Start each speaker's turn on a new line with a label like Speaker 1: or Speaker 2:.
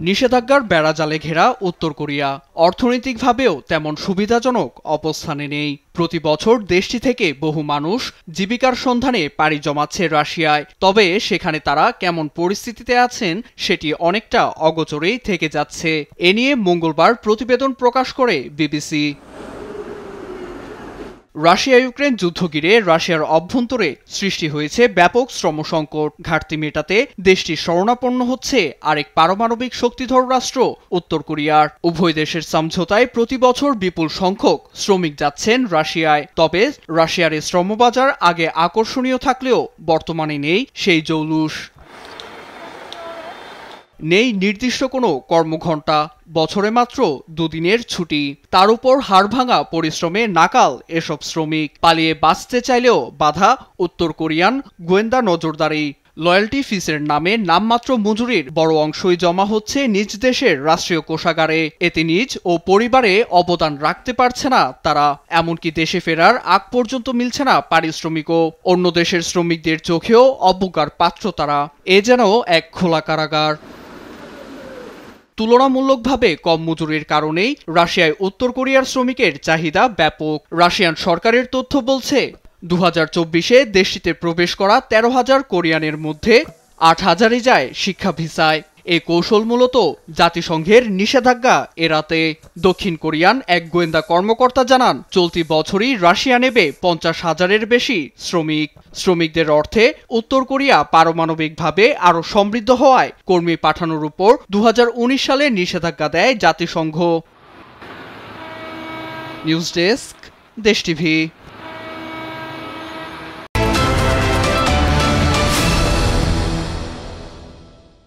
Speaker 1: নিষেধাজ্ঞার বেড়াজালে ঘেরা উত্তর কোরিয়া অর্থনৈতিকভাবেও তেমন সুবিধাজনক অবস্থানে নেই। প্রতি বছর দেশটি থেকে বহু মানুষ জীবিকার সন্ধানে পাড়ি জমাচ্ছে রাশিয়ায়। তবে সেখানে তারা কেমন পরিস্থিতিতে আছেন সেটি অনেকটা অগোচরেই থেকে যাচ্ছে। এ নিয়ে মঙ্গলবার প্রতিবেদন প্রকাশ করে বিবিসি। রাশিয়া ইউক্রেন যুদ্ধ ঘিরে রাশিয়ার অভ্যন্তরে সৃষ্টি হয়েছে ব্যাপক শ্রমসংকট। ঘাটতি মেটাতে দেশটি শরণাপন্ন হচ্ছে আরেক পারমাণবিক শক্তিধর রাষ্ট্র উত্তর কোরিয়ার। উভয় দেশের সমঝোতায় প্রতি বছর বিপুল সংখ্যক শ্রমিক যাচ্ছেন রাশিয়ায়। তবে রাশিয়ার এই শ্রমবাজার আগে আকর্ষণীয় থাকলেও বর্তমানে নেই সেই জৌলুস। নেই নির্দিষ্ট কোনো কর্মঘণ্টা, বছরে মাত্র দুদিনের ছুটি। তার উপর হাড়ভাঙা পরিশ্রমে নাকাল এসব শ্রমিক। পালিয়ে বাঁচতে চাইলেও বাধা উত্তর কোরিয়ান গোয়েন্দা নজরদারি। লয়্যালটি ফিসের নামে নামমাত্র মজুরির বড় অংশই জমা হচ্ছে নিজ দেশের রাষ্ট্রীয় কোষাগারে। এতে নিজ ও পরিবারে অবদান রাখতে পারছে না তারা। এমনকি দেশে ফেরার আগ পর্যন্ত মিলছে না পারিশ্রমিকও। অন্য দেশের শ্রমিকদের চোখেও অবজ্ঞার পাত্র তারা। এ যেন এক খোলা কারাগার। তুলনামূলকভাবে কম মজুরির কারণেই রাশিয়ায় উত্তর কোরিয়ার শ্রমিকের চাহিদা ব্যাপক। রাশিয়ান সরকারের তথ্য বলছে 2024-এ দেশটিতে প্রবেশ করা 13,000 কোরিয়ানের মধ্যে 8,000-ই যায় শিক্ষা ভিসায়। এই কৌশল মূলত জাতিসংঘের নিষেধাজ্ঞা এড়াতে। দক্ষিণ কোরিয়ান এক গোয়েন্দা কর্মকর্তা জানান, চলতি বছরই রাশিয়া নেবে 50,000-এর বেশি শ্রমিক। শ্রমিকদের অর্থে উত্তর কোরিয়া পারমাণবিকভাবে আরও সমৃদ্ধ হওয়ায় কর্মী পাঠানোর উপর 2019 সালে নিষেধাজ্ঞা দেয় জাতিসংঘ। নিউজ ডেস্ক, দেশ টিভি।